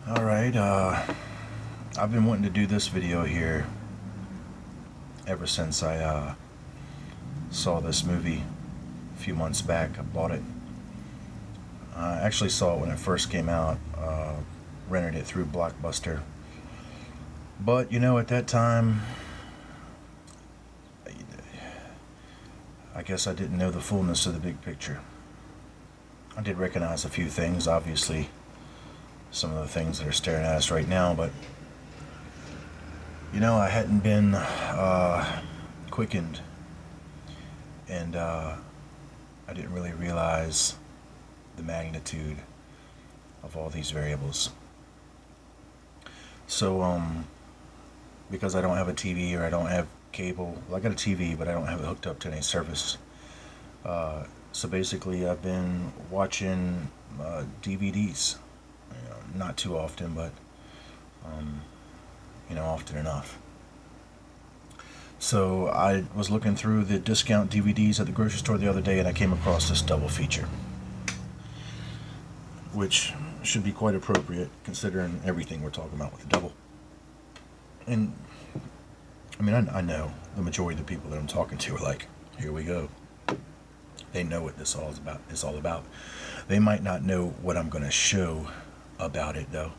Alright, I've been wanting to do this video here ever since I saw this movie a few months back. I bought it. I actually saw it when it first came out, rented it through Blockbuster. But, at that time, I guess I didn't know the fullness of the big picture. I did recognize a few things, obviously, some of the things that are staring at us right now, but I hadn't been quickened, and I didn't really realize the magnitude of all these variables. So, because I don't have a TV or I don't have cable, well, I got a TV, but I don't have it hooked up to any service. So basically, I've been watching DVDs. Not too often, but often enough. So I was looking through the discount DVDs at the grocery store the other day, and I came across this double feature, which should be quite appropriate considering everything we're talking about with the double. And I know the majority of the people that I'm talking to are like, here we go. They know what this is all about. They might not know what I'm going to show about it, though.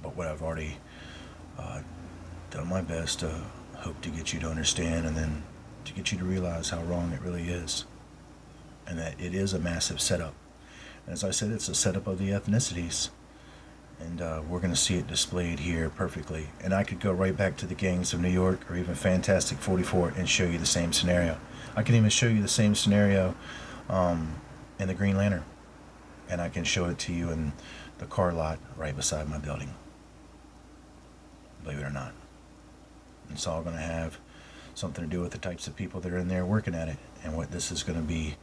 But what I've already done my best to hope to get you to understand, and then to get you to realize how wrong it really is, and that it is a massive setup. And as I said, it's a setup of the ethnicities, and we're going to see it displayed here perfectly. And I could go right back to the Gangs of New York or even Fantastic 44 and show you the same scenario. I can even show you the same scenario in the Green Lantern, and I can show it to you in the car lot right beside my building. Believe it or not. It's all going to have something to do with the types of people that are in there working at it, and what this is going to be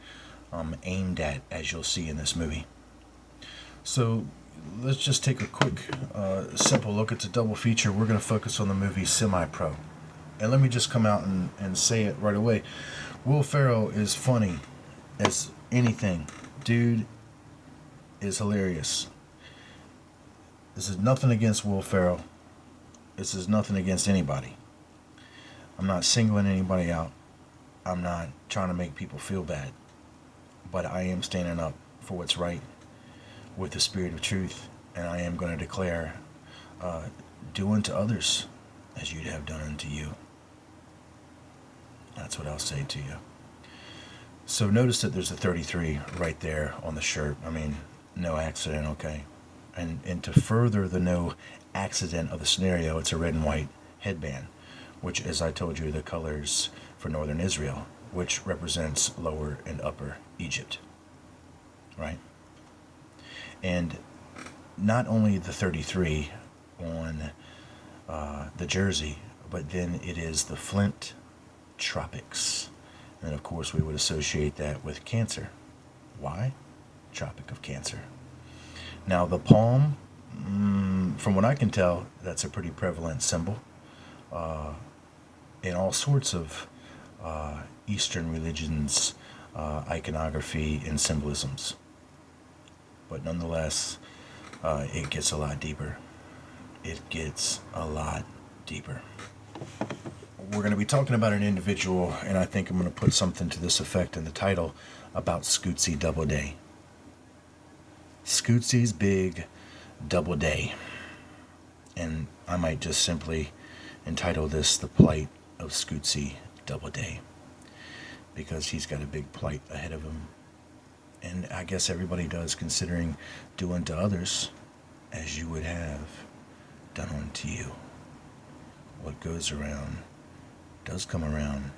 aimed at, as you'll see in this movie. So let's just take a quick, simple look at the double feature. We're going to focus on the movie Semi-Pro. And let me just come out and say it right away. Will Ferrell is funny as anything. Dude is hilarious. This is nothing against Will Ferrell. This is nothing against anybody. I'm not singling anybody out. I'm not trying to make people feel bad. But I am standing up for what's right with the spirit of truth. And I am going to declare, do unto others as you'd have done unto you. That's what I'll say to you. So notice that there's a 33 right there on the shirt. No accident, okay? And to further the no accident of the scenario, it's a red and white headband, which, as I told you, are the colors for northern Israel, which represents lower and upper Egypt, right? And not only the 33 on the jersey, but then it is the Flint Tropics. And of course, we would associate that with Cancer. Why? Tropic of Cancer. Now, the palm, from what I can tell, that's a pretty prevalent symbol in all sorts of Eastern religions, iconography, and symbolisms. But nonetheless, it gets a lot deeper. It gets a lot deeper. We're going to be talking about an individual, and I think I'm going to put something to this effect in the title about Scootsie's Double Day. Scootsie's Big Double Day. And I might just simply entitle this The Plight of Scootsie's Double Day, because he's got a big plight ahead of him. And I guess everybody does, considering do unto others as you would have done unto you. What goes around does come around.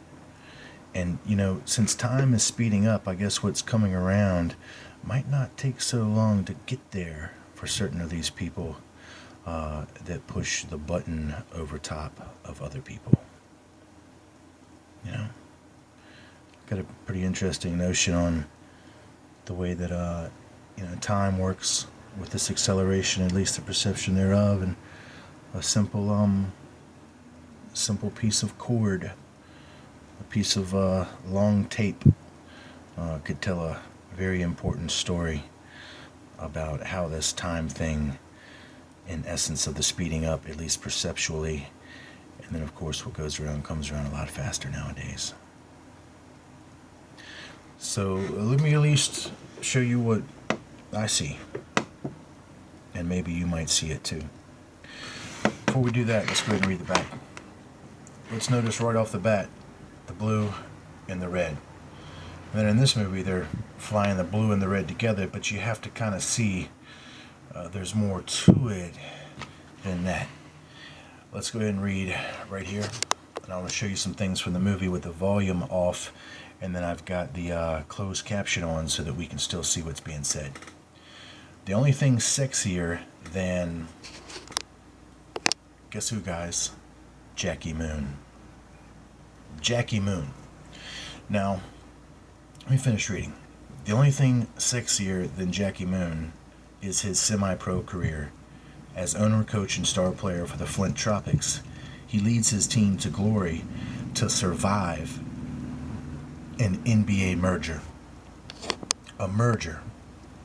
And, since time is speeding up, I guess what's coming around might not take so long to get there for certain of these people that push the button over top of other people. Got a pretty interesting notion on the way that time works with this acceleration, at least the perception thereof, and a simple piece of cord, a piece of long tape could tell a very important story about how this time thing in essence of the speeding up, at least perceptually. And then, of course, what goes around comes around a lot faster nowadays. So let me at least show you what I see. And maybe you might see it too. Before we do that, let's go ahead and read the back. Let's notice right off the bat the blue and the red. And then in this movie, they're flying the blue and the red together, but you have to kind of see there's more to it than that. Let's go ahead and read right here. And I want to show you some things from the movie with the volume off. And then I've got the closed caption on so that we can still see what's being said. The only thing sexier than, guess who, guys? Jackie Moon. Jackie Moon. Now, let me finish reading. The only thing sexier than Jackie Moon is his semi-pro career. As owner, coach, and star player for the Flint Tropics, he leads his team to glory to survive an NBA merger. A merger.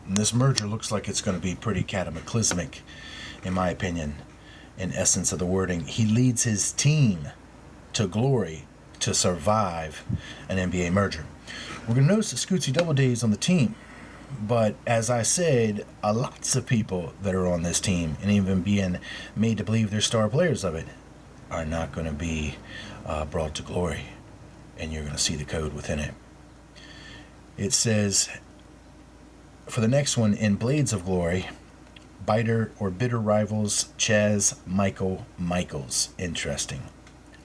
And this merger looks like it's going to be pretty cataclysmic, in my opinion, in essence of the wording. He leads his team to glory to survive an NBA merger. We're going to notice the Scootsie's double days on the team. But as I said, lots of people that are on this team, and even being made to believe they're star players of it, are not going to be brought to glory. And you're going to see the code within it. It says, for the next one, in Blades of Glory, bitter or bitter rivals, Chaz, Michael, Michaels. Interesting.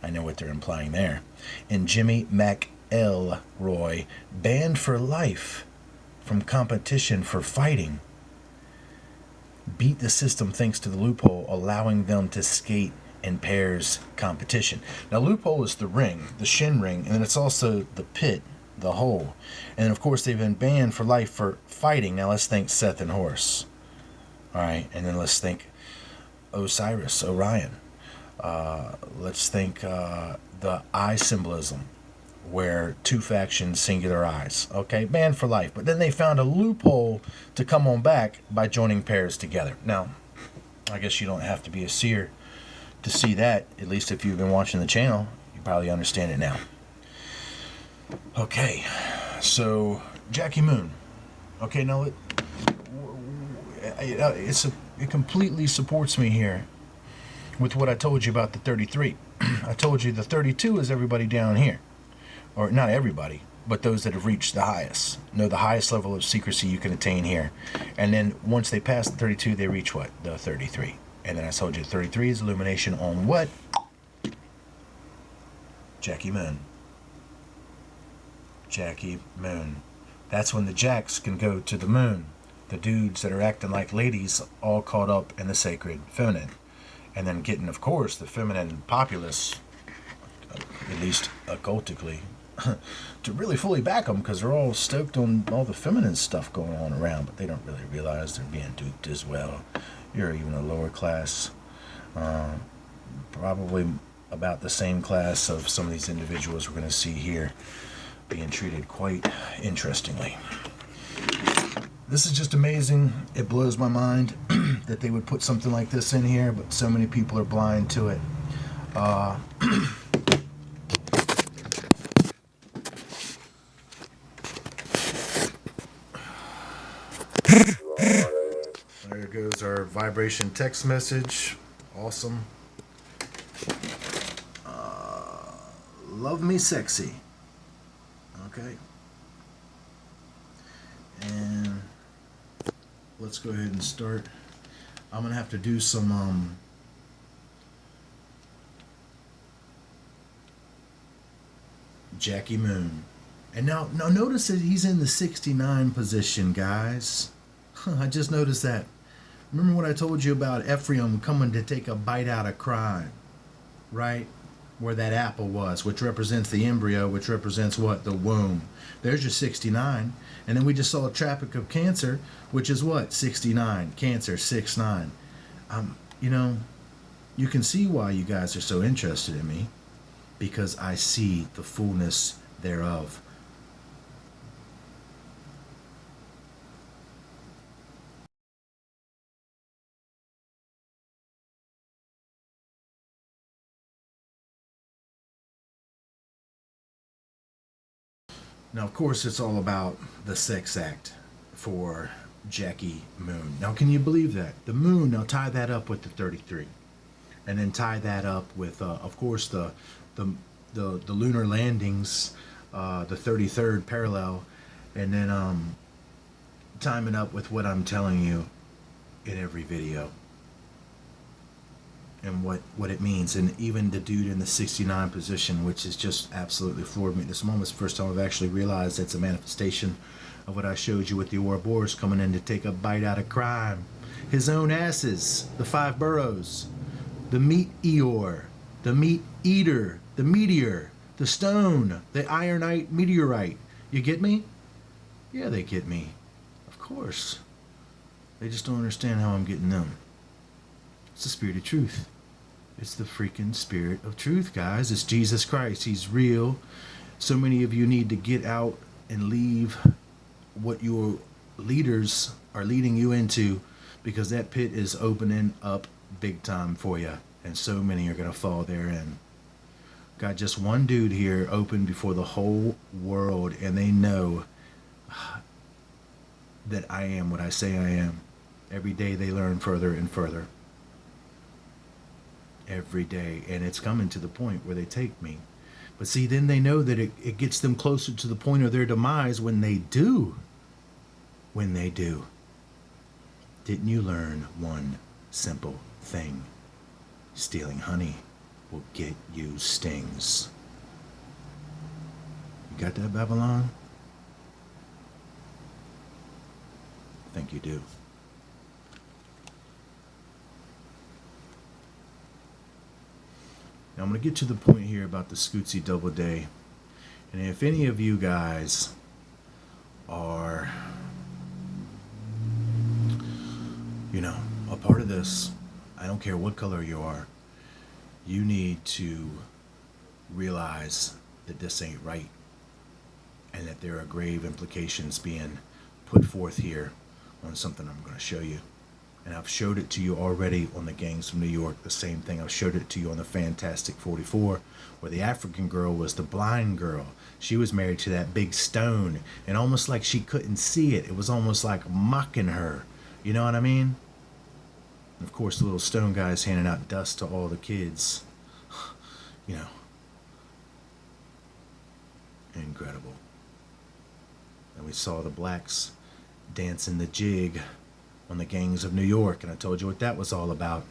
I know what they're implying there. In Jimmy McElroy, banned for life from competition for fighting. Beat the system thanks to the loophole, allowing them to skate in pairs competition. Now, loophole is the ring, the shin ring, and then it's also the pit, the hole. And then, of course, they've been banned for life for fighting. Now, let's think Seth and Horse. All right, and then let's think Osiris, Orion. Let's think the eye symbolism, where two factions, singular eyes. Okay, banned for life. But then they found a loophole to come on back by joining pairs together. Now, I guess you don't have to be a seer to see that. At least if you've been watching the channel, you probably understand it now. Okay, so Jackie Moon. Okay, now it completely supports me here with what I told you about the 33. I told you the 32 is everybody down here. Or not everybody, but those that have reached the highest. Know the highest level of secrecy you can attain here. And then once they pass the 32, they reach what? The 33. And then I told you 33 is illumination on what? Jackie Moon. Jackie Moon. That's when the jacks can go to the moon. The dudes that are acting like ladies, all caught up in the sacred feminine. And then getting, of course, the feminine populace, at least occultically, to really fully back them, because they're all stoked on all the feminine stuff going on around, but they don't really realize they're being duped as well. You're even a lower class, probably about the same class of some of these individuals we're going to see here, being treated quite interestingly. This is just amazing. It blows my mind that they would put something like this in here, but so many people are blind to it. There goes our vibration text message. Awesome. Love me sexy. Okay. And let's go ahead and start. I'm going to have to do some Jackie Moon. And now notice that he's in the 69 position, guys. I just noticed that. Remember what I told you about Ephraim coming to take a bite out of crime, right? Where that apple was, which represents the embryo, which represents what? The womb. There's your 69. And then we just saw a Tropic of Cancer, which is what? 69. Cancer, 6-9. You know, you can see why you guys are so interested in me, because I see the fullness thereof. Now, of course, it's all about the sex act for Jackie Moon. Now, can you believe that? The moon, now tie that up with the 33. And then tie that up with, of course, the, the lunar landings, the 33rd parallel. And then time it up with what I'm telling you in every video. And what it means. And even the dude in the 69 position, which is just absolutely floored me. This moment's the first time I've actually realized it's a manifestation of what I showed you with the Ouroboros coming in to take a bite out of crime. His own asses, the 5 boroughs, the meat eor, the meat eater, the meteor, the stone, the ironite meteorite. You get me? Yeah, they get me. Of course. They just don't understand how I'm getting them. It's the spirit of truth. It's the freaking spirit of truth, guys. It's Jesus Christ. He's real. So many of you need to get out and leave what your leaders are leading you into, because that pit is opening up big time for you. And so many are going to fall therein. Got just one dude here open before the whole world, and they know that I am what I say I am. Every day they learn further and further. Every day, and it's coming to the point where they take me. But see, then they know that it gets them closer to the point of their demise when they do. When they do. Didn't you learn one simple thing? Stealing honey will get you stings. You got that, Babylon? I think you do. Now I'm going to get to the point here about the Scootsie's double day. And if any of you guys are, a part of this, I don't care what color you are, you need to realize that this ain't right. And that there are grave implications being put forth here on something I'm going to show you. And I've showed it to you already on the Gangs of New York. The same thing. I've showed it to you on the Fantastic 44, where the African girl was the blind girl. She was married to that big stone, and almost like she couldn't see it. It was almost like mocking her. You know what I mean? And of course, the little stone guy's handing out dust to all the kids. Incredible. And we saw the blacks dancing the jig on the Gangs of New York, and I told you what that was all about.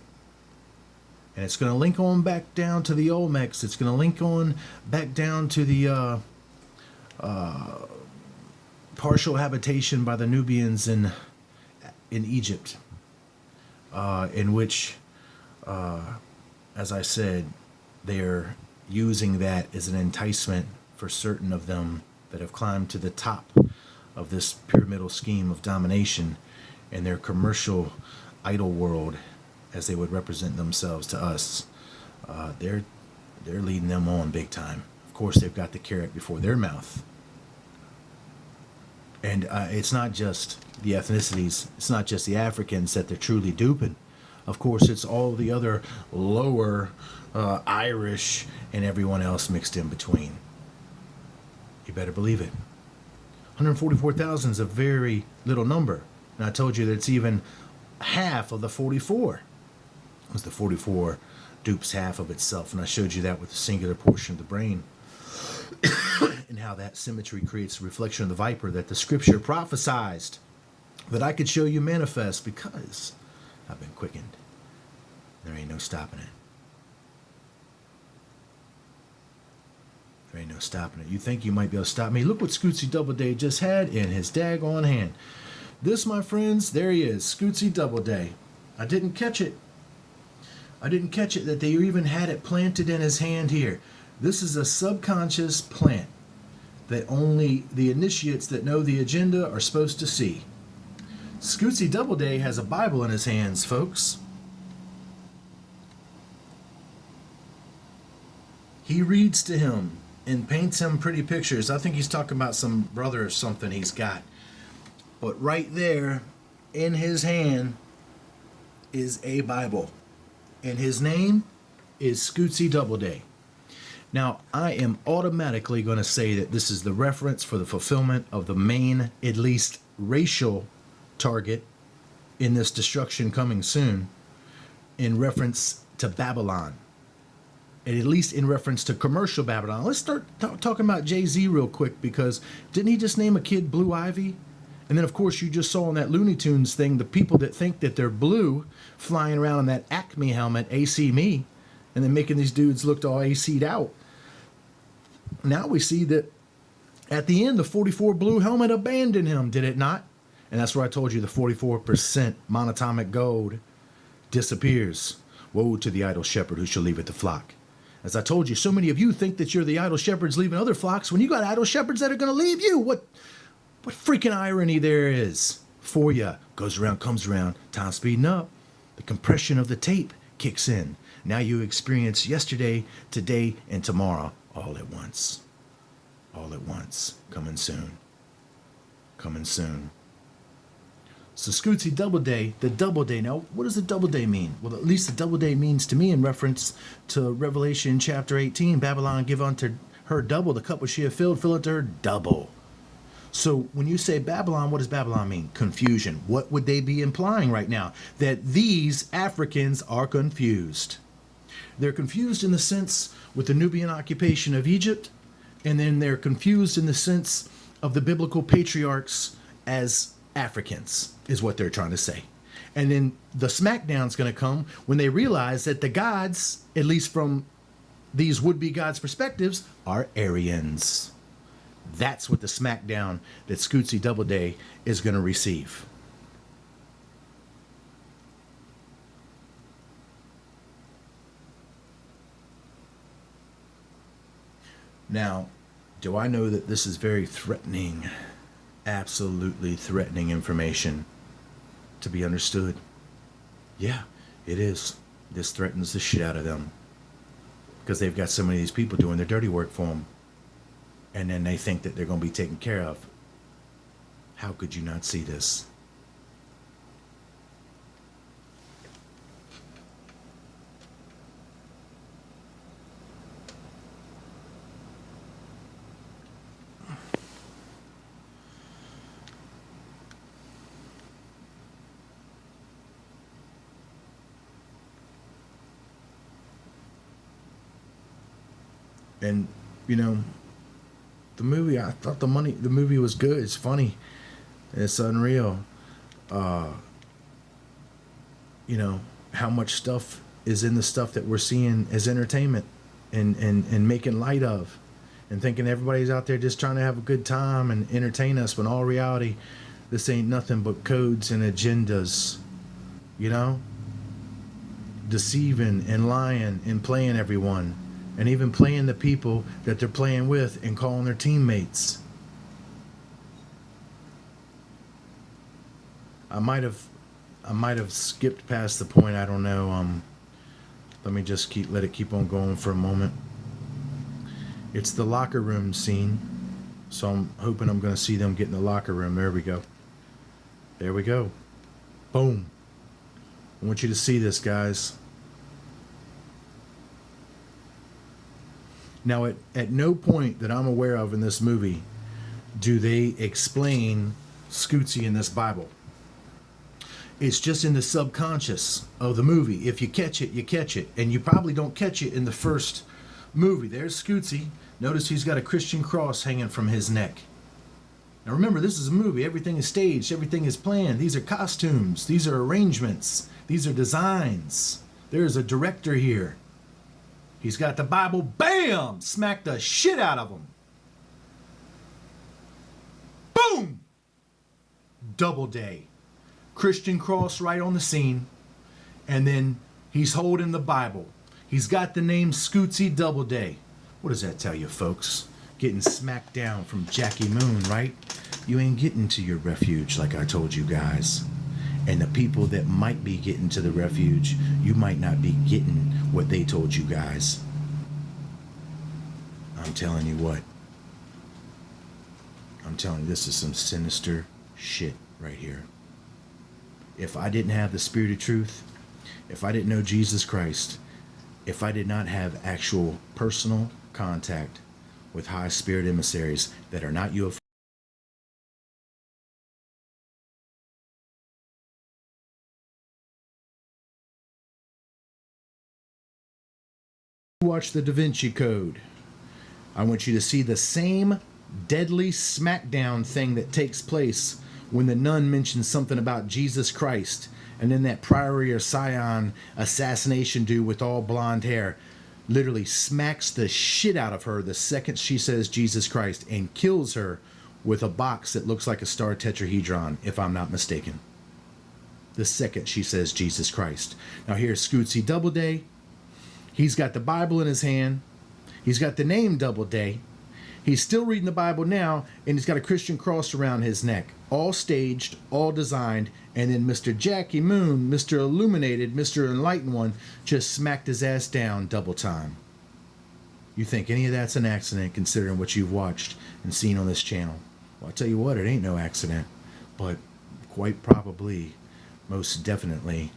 And it's going to link on back down to the Olmecs. It's going to link on back down to the partial habitation by the Nubians in Egypt, in which, as I said, they're using that as an enticement for certain of them that have climbed to the top of this pyramidal scheme of domination in their commercial idol world, as they would represent themselves to us. They're leading them on big time. Of course, they've got the carrot before their mouth. And it's not just the ethnicities, it's not just the Africans that they're truly duping. Of course, it's all the other lower Irish and everyone else mixed in between. You better believe it. 144,000 is a very little number. And I told you that it's even half of the 44. Because the 44 dupes half of itself. And I showed you that with the singular portion of the brain. And how that symmetry creates a reflection of the viper that the scripture prophesied that I could show you manifest, because I've been quickened. There ain't no stopping it. There ain't no stopping it. You think you might be able to stop me? Look what Scootsie's Doubleday just had in his daggone hand. This, my friends, there he is, Scootsie's Doubleday. I didn't catch it. I didn't catch it that they even had it planted in his hand here. This is a subconscious plant that only the initiates that know the agenda are supposed to see. Scootsie's Doubleday has a Bible in his hands, folks. He reads to him and paints him pretty pictures. I think he's talking about some brother or something he's got. But right there in his hand is a Bible. And his name is Scootsie's Doubleday. Now, I am automatically going to say that this is the reference for the fulfillment of the main, at least racial target in this destruction coming soon, in reference to Babylon. And at least in reference to commercial Babylon. Let's start talking about Jay-Z real quick, because didn't he just name a kid Blue Ivy? And then, of course, you just saw in that Looney Tunes thing the people that think that they're blue flying around in that Acme helmet, AC Me, and then making these dudes look all AC'd out. Now we see that at the end, the 44 blue helmet abandoned him, did it not? And that's where I told you the 44% monatomic gold disappears. Woe to the idle shepherd who shall leave it the flock. As I told you, so many of you think that you're the idle shepherds leaving other flocks when you got idle shepherds that are going to leave you. What freaking irony there is for you. Goes around, comes around, time speeding up. The compression of the tape kicks in. Now you experience yesterday, today, and tomorrow all at once. All at once. Coming soon. Coming soon. So Scootsy Double Day, the Double Day. Now, what does the Double Day mean? Well, at least the Double Day means to me in reference to Revelation chapter 18, Babylon give unto her double, the cup which she had filled, fill it to her double. So when you say Babylon, what does Babylon mean? Confusion. What would they be implying right now? That these Africans are confused. They're confused in the sense with the Nubian occupation of Egypt, and then they're confused in the sense of the biblical patriarchs as Africans, is what they're trying to say. And then the smackdown's going to come when they realize that the gods, at least from these would-be gods' perspectives, are Aryans. That's what the smackdown that Scootsy Double Day is going to receive. Now, do I know that this is very threatening, absolutely threatening information to be understood? Yeah, it is. This threatens the shit out of them, because they've got so many of these people doing their dirty work for them, and then they think that they're going to be taken care of. How could you not see this? And, you know, the movie, I thought the movie was good. It's funny. It's unreal. You know, how much stuff is in the stuff that we're seeing as entertainment and making light of, and thinking everybody's out there just trying to have a good time and entertain us, when all reality, this ain't nothing but codes and agendas, you know? Deceiving and lying and playing everyone. And even playing the people that they're playing with and calling their teammates. I might have skipped past the point. I don't know. Let me just let it keep on going for a moment. It's the locker room scene, so I'm hoping I'm going to see them get in the locker room. There we go. There we go. Boom. I want you to see this, guys. Now, at no point that I'm aware of in this movie do they explain Scootsy in this Bible. It's just in the subconscious of the movie. If you catch it, you catch it. And you probably don't catch it in the first movie. There's Scootsy. Notice he's got a Christian cross hanging from his neck. Now remember, this is a movie. Everything is staged. Everything is planned. These are costumes. These are arrangements. These are designs. There's a director here. He's got the Bible, bam! Smack the shit out of him. Boom! Double Day. Christian cross right on the scene. And then he's holding the Bible. He's got the name Scootsy Double Day. What does that tell you, folks? Getting smacked down from Jackie Moon, right? You ain't getting to your refuge like I told you guys. And the people that might be getting to the refuge, you might not be getting what they told you guys. I'm telling you what. I'm telling you, this is some sinister shit right here. If I didn't have the Spirit of truth, if I didn't know Jesus Christ, if I did not have actual personal contact with high spirit emissaries that are not UFO. Watch the Da Vinci Code. I want you to see the same deadly smackdown thing that takes place when the nun mentions something about Jesus Christ, and then that Priory or Scion assassination dude with all blonde hair literally smacks the shit out of her the second she says Jesus Christ, and kills her with a box that looks like a star tetrahedron, if I'm not mistaken. The second she says Jesus Christ. Now here's Scootsie's Doubleday. He's got the Bible in his hand. He's got the name Doubleday. He's still reading the Bible now, and he's got a Christian cross around his neck. All staged, all designed, and then Mr. Jackie Moon, Mr. Illuminated, Mr. Enlightened One, just smacked his ass down double time. You think any of that's an accident, considering what you've watched and seen on this channel? Well, I'll tell you what, it ain't no accident. But quite probably, most definitely,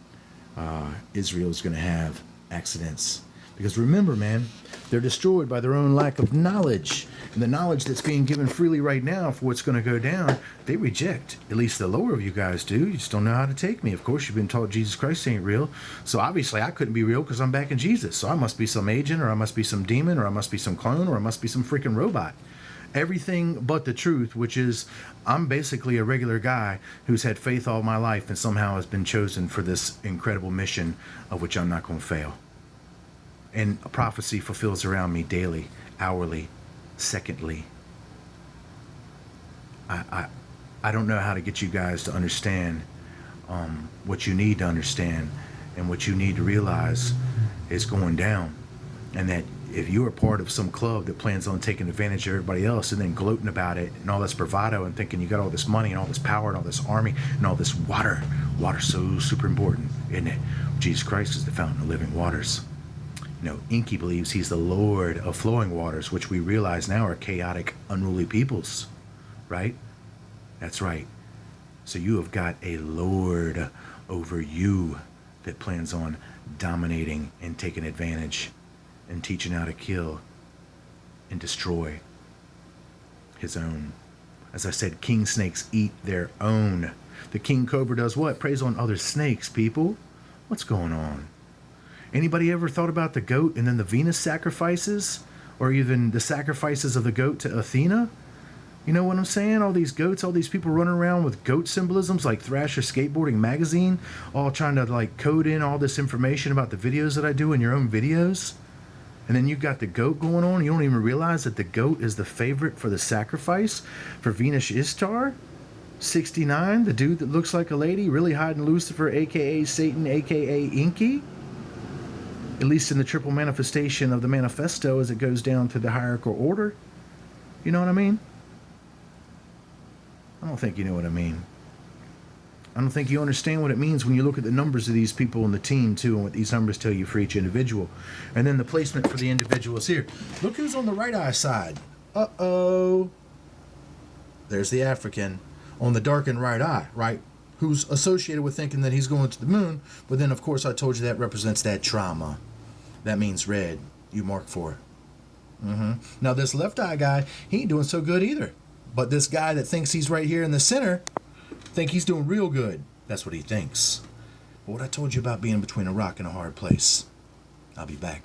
Israel's going to have accidents. Because remember, man, they're destroyed by their own lack of knowledge. And the knowledge that's being given freely right now for what's going to go down, they reject. At least the lower of you guys do. You just don't know how to take me. Of course, you've been taught Jesus Christ ain't real. So obviously, I couldn't be real because I'm back in Jesus. So I must be some agent, or I must be some demon, or I must be some clone, or I must be some freaking robot. Everything but the truth, which is I'm basically a regular guy who's had faith all my life and somehow has been chosen for this incredible mission of which I'm not going to fail. And a prophecy fulfills around me daily, hourly, secondly. I don't know how to get you guys to understand what you need to understand, and what you need to realize is going down. And that if you are part of some club that plans on taking advantage of everybody else and then gloating about it and all this bravado and thinking you got all this money and all this power and all this army and all this water. Water's so super important, isn't it? Jesus Christ is the fountain of living waters. You know, Inky believes he's the Lord of flowing waters, which we realize now are chaotic, unruly peoples, right? That's right. So you have got a Lord over you that plans on dominating and taking advantage and teaching how to kill and destroy his own. As I said, king snakes eat their own. The king cobra does what? Preys on other snakes, people. What's going on? Anybody ever thought about the goat and then the Venus sacrifices? Or even the sacrifices of the goat to Athena? You know what I'm saying? All these goats, all these people running around with goat symbolisms like Thrasher Skateboarding Magazine, all trying to like code in all this information about the videos that I do in your own videos. And then you've got the goat going on. You don't even realize that the goat is the favorite for the sacrifice for Venus Ishtar. 69, the dude that looks like a lady, really hiding Lucifer, aka Satan, aka Inky. At least in the triple manifestation of the manifesto as it goes down through the hierarchical order. You know what I mean? I don't think you know what I mean. I don't think you understand what it means when you look at the numbers of these people in the team, too, and what these numbers tell you for each individual. And then the placement for the individuals here. Look who's on the right eye side. Uh-oh. There's the African on the darkened right eye, right? Who's associated with thinking that he's going to the moon. But then, of course, I told you that represents that trauma. That means red. You mark for it. Now, this left eye guy, he ain't doing so good either. But this guy that thinks he's right here in the center, think he's doing real good. That's what he thinks. But what I told you about being between a rock and a hard place. I'll be back.